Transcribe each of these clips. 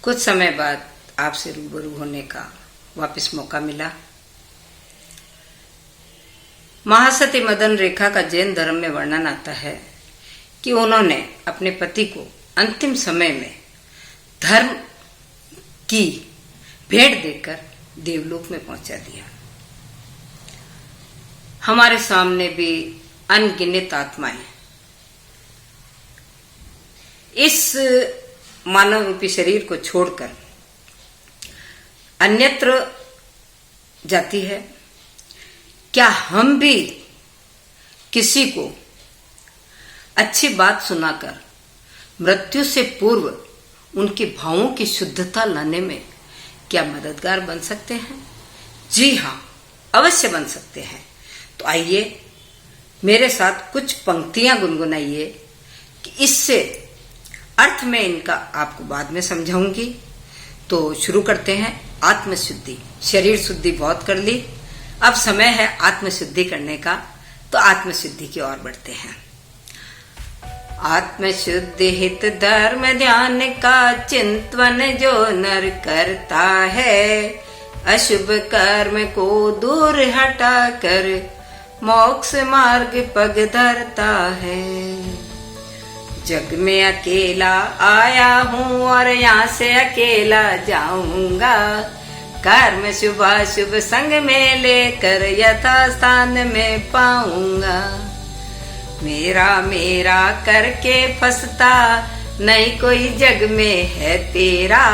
कुछ समय बाद आपसे रूबरू होने का वापस मौका मिला। महासती मदन रेखा का जैन धर्म में वर्णन आता है कि उन्होंने अपने पति को अंतिम समय में धर्म की भेंट देकर देवलोक में पहुंचा दिया। हमारे सामने भी अनगिनत आत्माएं इस मानव रूपी शरीर को छोड़कर अन्यत्र जाती है। क्या हम भी किसी को अच्छी बात सुनाकर मृत्यु से पूर्व उनके भावों की शुद्धता लाने में क्या मददगार बन सकते हैं? जी हाँ, अवश्य बन सकते हैं। तो आइए मेरे साथ कुछ पंक्तियां गुनगुनाइए कि इससे अर्थ में इनका आपको बाद में समझाऊंगी। तो शुरू करते हैं। आत्मशुद्धि, शरीर शुद्धि बहुत कर ली, अब समय है आत्मशुद्धि करने का। तो आत्मशुद्धि की ओर बढ़ते हैं। आत्मशुद्धि हित धर्म ध्यान का चिंतन जो नर करता है, अशुभ कर्म को दूर हटा कर मोक्ष मार्ग पग धरता है। जग में अकेला आया हूँ और यहाँ से अकेला जाऊंगा, कर्म शुभाशुभ संग में लेकर यथा स्थान में पाऊंगा। मेरा मेरा करके फंसता नहीं कोई जग में है तेरा,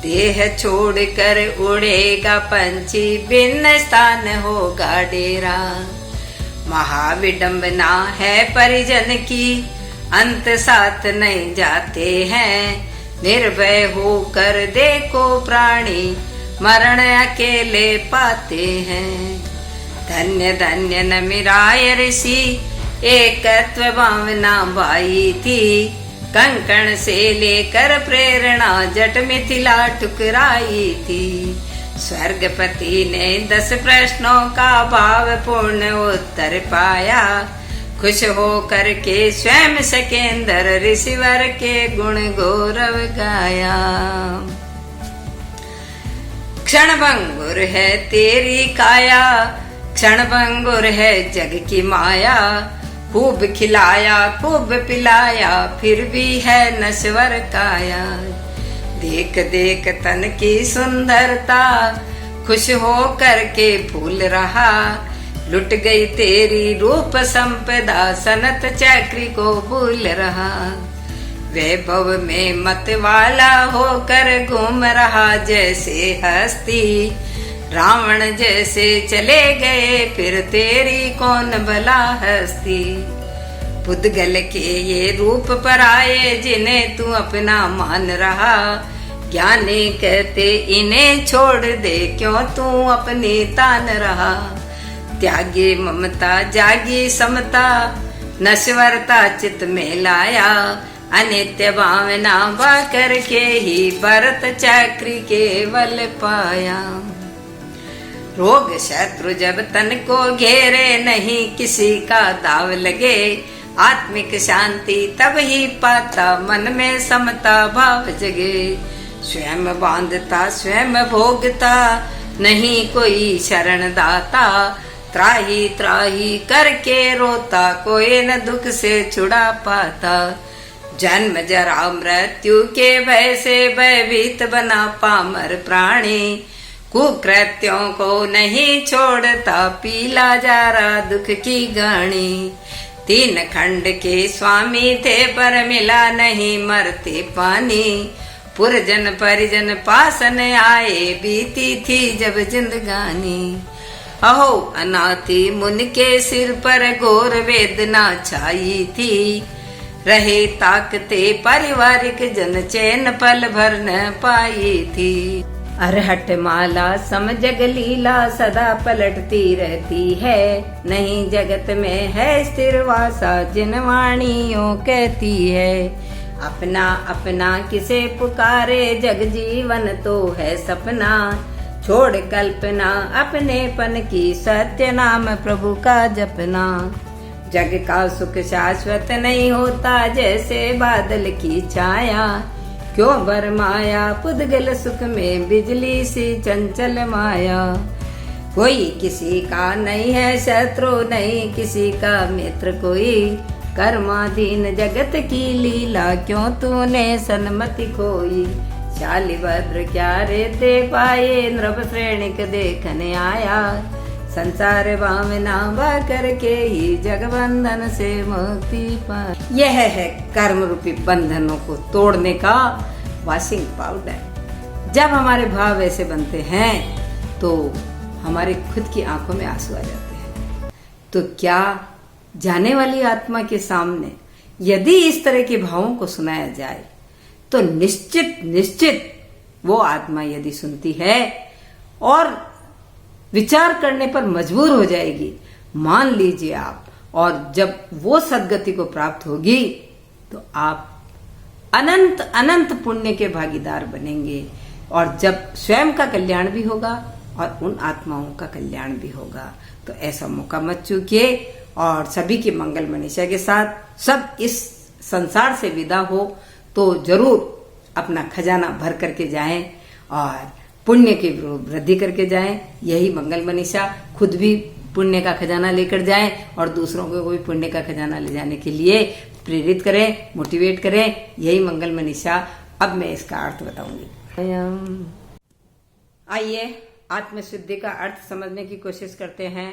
देह छोड़ कर उड़ेगा पंछी भिन्न स्थान होगा डेरा। महाविडंबना है परिजन की, अंत साथ नहीं जाते हैं, निर्भय होकर देखो प्राणी मरण अकेले पाते हैं। धन्य धन्य न मिराय ऋषि एकत्व भावना भाई थी, कंकण से लेकर प्रेरणा जट मिथिला ठुकराई थी। स्वर्गपति ने 10 प्रश्नों का भाव पूर्ण उत्तर पाया, खुश हो करके स्वयं सकेंद्र ऋषिवर के गुण गौरव गाया। क्षण भंगुर है तेरी काया, क्षण भंगुर है जग की माया, खूब खिलाया खूब पिलाया फिर भी है नश्वर काया। देख देख तन की सुंदरता खुश हो करके भूल रहा, लुट गई तेरी रूप संपदा सनत चक्री को भूल रहा। वैभव में मत वाला होकर घूम रहा जैसे हस्ती, रावण जैसे चले गए फिर तेरी कौन भला हस्ती। पुद्गल के ये रूप पर आए जिन्हें तू अपना मान रहा, ज्ञानी कहते इन्हें छोड़ दे क्यों तू अपनी तान रहा। त्यागी ममता जागी समता, नश्वरता चित में लाया, अनित्य भावना बा करके ही भरत चक्री केवल पाया। रोग शत्रु जब तन को घेरे नहीं किसी का दाव लगे, आत्मिक शांति तब ही पाता मन में समता भाव जगे। स्वयं बांधता स्वयं भोगता नहीं कोई शरण दाता, त्राही त्राही करके रोता कोई न दुख से छुड़ा पाता। जन्म जरा मृत्यु के भय से भयभीत बना पामर प्राणी, कुकृत्यों को नहीं छोड़ता पीला जा रहा दुख की गाणी। 3 खंड के स्वामी थे पर मिला नहीं मरते पानी, पुरजन परिजन पासन आए बीती थी जब जिंदगानी। अहो अनाथी मुन के सिर पर घोर वेदना छाई थी, रहे ताकते पारिवारिक जन चैन पल भर न पाई थी। अरहट माला सम जग लीला सदा पलटती रहती है, नहीं जगत में है स्थिर वासा जिन वाणियों कहती है। अपना अपना किसे पुकारे जग जीवन तो है सपना, छोड़ कल्पना अपनेपन की सत्य नाम प्रभु का जपना। जग का सुख शाश्वत नहीं होता जैसे बादल की छाया, क्यों बरमाया पुद्गल सुख में बिजली सी चंचल माया। कोई किसी का नहीं है शत्रु, नहीं किसी का मित्र कोई, कर्माधीन जगत की लीला क्यों तूने सन्मति खोई। शालिभद्र क्या रे ते पाए, नृप श्रेणिक देखने आया, संसार भावना बा करके ही जगबंधन से मुक्ति पाई। यह है कर्म रूपी बंधनों को तोड़ने का वॉशिंग पाउडर। जब हमारे भाव ऐसे बनते हैं तो हमारे खुद की आंखों में आंसू आ जाते हैं। तो क्या जाने वाली आत्मा के सामने यदि इस तरह के भावों को सुनाया जाए तो निश्चित वो आत्मा यदि सुनती है और विचार करने पर मजबूर हो जाएगी, मान लीजिए आप, और जब वो सदगति को प्राप्त होगी तो आप अनंत अनंत पुण्य के भागीदार बनेंगे, और जब स्वयं का कल्याण भी होगा और उन आत्माओं का कल्याण भी होगा। तो ऐसा मौका मत चूकिए, और सभी की मंगल मनीषा के साथ सब इस संसार से विदा हो तो जरूर अपना खजाना भर करके जाएं और पुण्य की वृद्धि करके जाएं। यही मंगल मनीषा, खुद भी पुण्य का खजाना लेकर जाएं और दूसरों को भी पुण्य का खजाना ले जाने के लिए प्रेरित करें, मोटिवेट करें। यही मंगल मनीषा। अब मैं इसका अर्थ बताऊंगी। आइए आत्मशुद्धि का अर्थ समझने की कोशिश करते हैं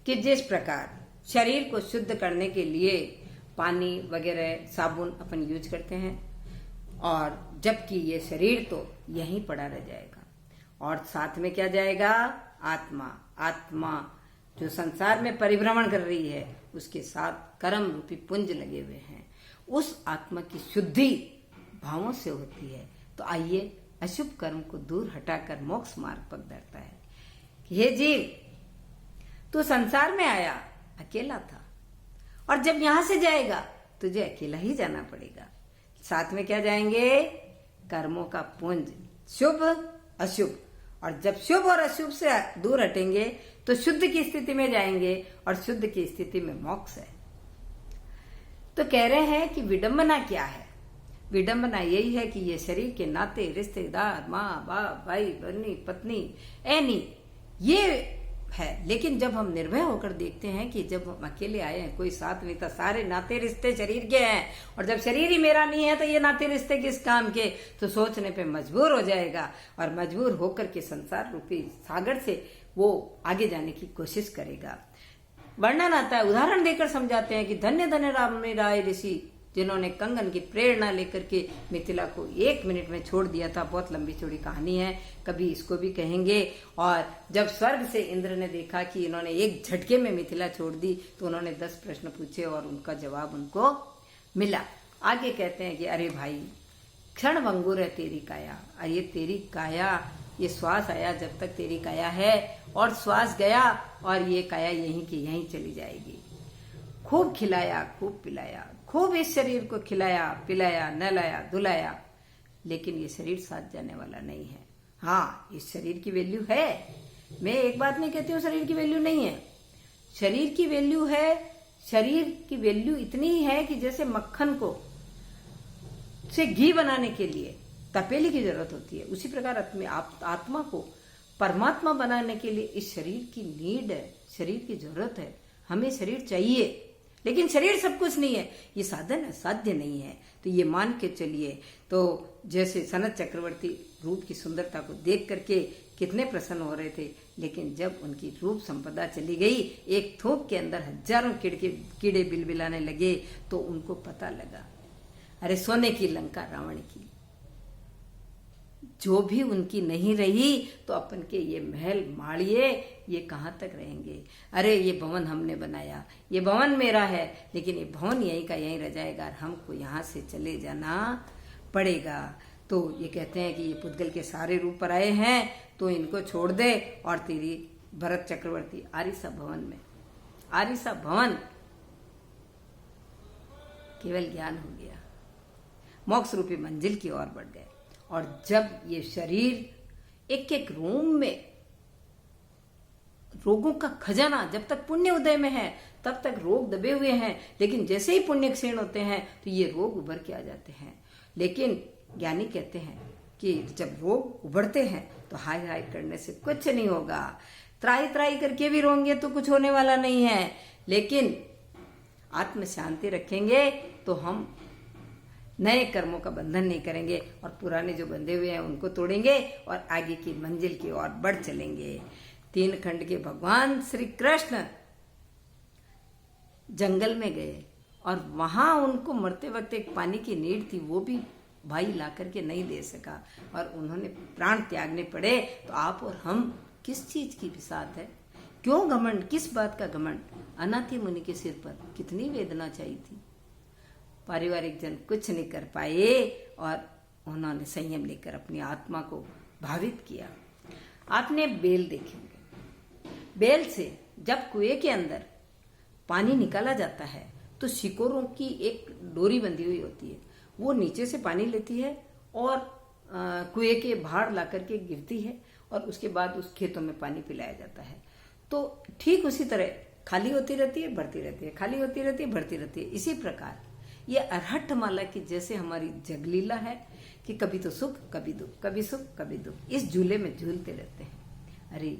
कि जिस प्रकार शरीर को शुद्ध करने के लिए पानी वगैरह साबुन अपन यूज करते हैं, और जबकि ये शरीर तो यहीं पड़ा रह जाएगा, और साथ में क्या जाएगा, आत्मा जो संसार में परिभ्रमण कर रही है, उसके साथ कर्म रूपी पुंज लगे हुए हैं। उस आत्मा की शुद्धि भावों से होती है। तो आइए अशुभ कर्म को दूर हटाकर मोक्ष मार्ग पर धरता है कि हे जीव, तू संसार में आया अकेला था, और जब यहां से जाएगा तुझे अकेला ही जाना पड़ेगा। साथ में क्या जाएंगे, कर्मों का पुंज, शुभ अशुभ, और जब शुभ और अशुभ से दूर हटेंगे तो शुद्ध की स्थिति में जाएंगे, और शुद्ध की स्थिति में मोक्ष है। तो कह रहे हैं कि विडंबना क्या है। विडंबना यही है कि ये शरीर के नाते, रिश्तेदार, माँ बाप, भाई बहनी, पत्नी, ऐनी, ये है। लेकिन जब हम निर्भय होकर देखते हैं कि जब हम अकेले आए हैं, कोई साथ नहीं था, सारे नाते रिश्ते शरीर के हैं, और जब शरीर ही मेरा नहीं है तो ये नाते रिश्ते किस काम के, तो सोचने पे मजबूर हो जाएगा, और मजबूर होकर के संसार रूपी सागर से वो आगे जाने की कोशिश करेगा। वर्णन आता है, उदाहरण देकर समझाते हैं कि धन्य धन्य राम राय ऋषि, जिन्होंने कंगन की प्रेरणा लेकर के मिथिला को 1 मिनट में छोड़ दिया था। बहुत लंबी चौड़ी कहानी है, कभी इसको भी कहेंगे। और जब स्वर्ग से इंद्र ने देखा कि इन्होंने एक झटके में मिथिला छोड़ दी, तो उन्होंने 10 प्रश्न पूछे और उनका जवाब उनको मिला। आगे कहते हैं कि अरे भाई, क्षण भंगुर है तेरी काया। ये तेरी काया, ये श्वास आया जब तक तेरी काया है, और श्वास गया और ये काया यहीं की यहीं चली जाएगी। खूब खिलाया, खूब पिलाया, खूब इस शरीर को खिलाया, पिलाया, नहलाया, धुलाया, लेकिन ये शरीर साथ जाने वाला नहीं है। हाँ, इस शरीर की वैल्यू है, मैं एक बात नहीं कहती हूँ शरीर की वैल्यू नहीं है। शरीर की वैल्यू है। शरीर की वैल्यू इतनी ही है कि जैसे मक्खन को से घी बनाने के लिए तपेली की जरूरत होती है, उसी प्रकार आत्मा को परमात्मा बनाने के लिए इस शरीर की नीड है, शरीर की जरूरत है। हमें शरीर चाहिए, लेकिन शरीर सब कुछ नहीं है, ये साधन है, साध्य नहीं है। तो ये मान के चलिए। तो जैसे सनत चक्रवर्ती रूप की सुंदरता को देख करके कितने प्रसन्न हो रहे थे, लेकिन जब उनकी रूप संपदा चली गई, एक थोक के अंदर हजारों कीड़े बिलबिलाने लगे, तो उनको पता लगा, अरे सोने की लंका रावण की जो भी उनकी नहीं रही, तो अपन के ये महल माड़िए ये कहाँ तक रहेंगे। अरे ये भवन हमने बनाया, ये भवन मेरा है, लेकिन ये भवन यहीं का यहीं रह जाएगा, हमको यहाँ से चले जाना पड़ेगा। तो ये कहते हैं कि ये पुद्गल के सारे रूप पर आए हैं, तो इनको छोड़ दे और तेरी भरत चक्रवर्ती आरिसा भवन में, आरिसा भवन केवल ज्ञान हो गया, मोक्ष रूपी मंजिल की ओर बढ़ गए। और जब ये शरीर एक एक रोम में रोगों का खजाना, जब तक पुण्य उदय में है तब तक रोग दबे हुए हैं, लेकिन जैसे ही पुण्य क्षीण होते हैं तो ये रोग उभर के आ जाते हैं। लेकिन ज्ञानी कहते हैं कि जब रोग उभरते हैं तो हाय हाय करने से कुछ नहीं होगा, त्राही त्राही करके भी रोएंगे तो कुछ होने वाला नहीं है, लेकिन आत्म शांति रखेंगे तो हम नए कर्मों का बंधन नहीं करेंगे और पुराने जो बंधे हुए हैं उनको तोड़ेंगे और आगे की मंजिल की ओर बढ़ चलेंगे। 3 खंड के भगवान श्री कृष्ण जंगल में गए और वहां उनको मरते वक्त एक पानी की नीड थी, वो भी भाई ला करके नहीं दे सका और उन्होंने प्राण त्यागने पड़े। तो आप और हम किस चीज की बिसात है? क्यों घमंड? किस बात का घमंड? अनाथी मुनि के सिर पर कितनी वेदना चाहिए थी। पारिवारिक जन कुछ नहीं कर पाए और उन्होंने संयम लेकर अपनी आत्मा को भावित किया। आपने बेल देखे होंगे, बेल से जब कुएं के अंदर पानी निकाला जाता है तो शिकोरों की एक डोरी बंधी हुई होती है, वो नीचे से पानी लेती है और कुएं के बाहर ला करके गिरती है और उसके बाद उस खेतों में पानी पिलाया जाता है। तो ठीक उसी तरह खाली होती रहती है, भरती रहती है, खाली होती रहती है, भरती रहती है। इसी प्रकार ये अरहट माला की जैसे हमारी जगलीला है कि कभी तो सुख कभी दुख, कभी सुख कभी दुख, इस झूले में झूलते रहते हैं। अरे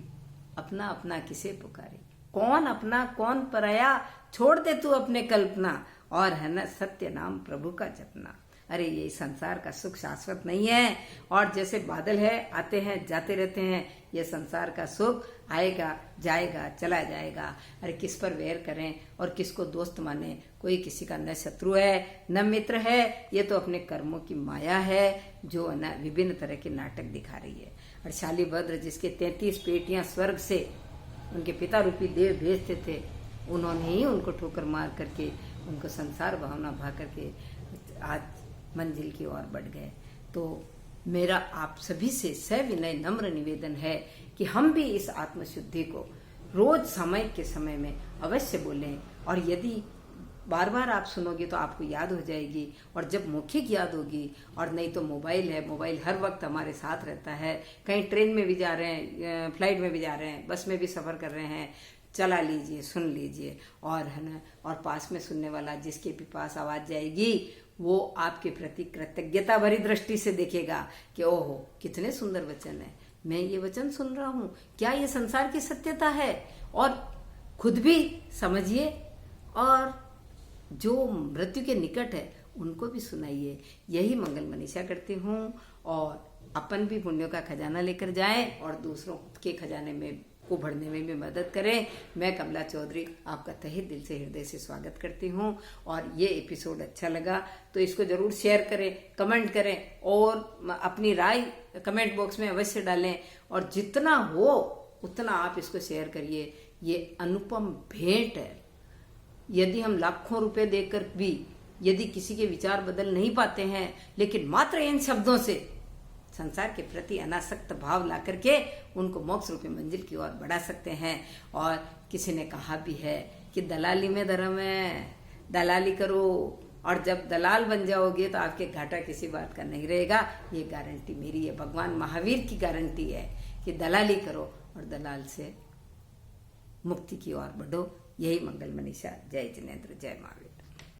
अपना अपना किसे पुकारे, कौन अपना कौन पराया, छोड़ दे तू अपने कल्पना और है न सत्य नाम प्रभु का जपना। अरे ये संसार का सुख शाश्वत नहीं है और जैसे बादल है आते हैं जाते रहते हैं, ये संसार का सुख आएगा जाएगा चला जाएगा। अरे किस पर वैर करें और किसको दोस्त माने, कोई किसी का न शत्रु है न मित्र है, ये तो अपने कर्मों की माया है जो न विभिन्न तरह के नाटक दिखा रही है। और शालीभद्र जिसके 33 पेटियां स्वर्ग से उनके पिता रूपी देव भेजते थे, उन्होंने ही उनको ठोकर मार करके उनको संसार भावना भा करके आज मंजिल की ओर बढ़ गए। तो मेरा आप सभी से सविनय नम्र निवेदन है कि हम भी इस आत्मशुद्धि को रोज समय के समय में अवश्य बोलें और यदि बार बार आप सुनोगे तो आपको याद हो जाएगी और जब मौखिक याद होगी। और नहीं तो मोबाइल है, मोबाइल हर वक्त हमारे साथ रहता है, कहीं ट्रेन में भी जा रहे हैं, फ्लाइट में भी जा रहे हैं, बस में भी सफर कर रहे हैं, चला लीजिए, सुन लीजिए। और है ना, और पास में सुनने वाला जिसके भी पास आवाज जाएगी वो आपके प्रति कृतज्ञता भरी दृष्टि से देखेगा कि ओहो कितने सुंदर वचन है, मैं ये वचन सुन रहा हूँ, क्या ये संसार की सत्यता है? और खुद भी समझिए और जो मृत्यु के निकट है उनको भी सुनाइए। यही मंगल मनीषा करती हूँ और अपन भी पुण्यों का खजाना लेकर जाएं और दूसरों के खजाने में को बढ़ने में भी मदद करें। मैं कमला चौधरी आपका तहे दिल से हृदय से स्वागत करती हूँ और ये एपिसोड अच्छा लगा तो इसको जरूर शेयर करें, कमेंट करें और अपनी राय कमेंट बॉक्स में अवश्य डालें और जितना हो उतना आप इसको शेयर करिए। ये अनुपम भेंट है। यदि हम लाखों रुपए देकर भी यदि किसी के विचार बदल नहीं पाते हैं, लेकिन मात्र इन शब्दों से संसार के प्रति अनासक्त भाव ला करके उनको मोक्ष रूपी मंजिल की ओर बढ़ा सकते हैं। और किसी ने कहा भी है कि दलाली में धर्म है, दलाली करो और जब दलाल बन जाओगे तो आपके घाटा किसी बात का नहीं रहेगा। ये गारंटी मेरी है, भगवान महावीर की गारंटी है कि दलाली करो और दलाल से मुक्ति की ओर बढ़ो। यही मंगल मनीषा। जय जिनेन्द्र, जय महावीर।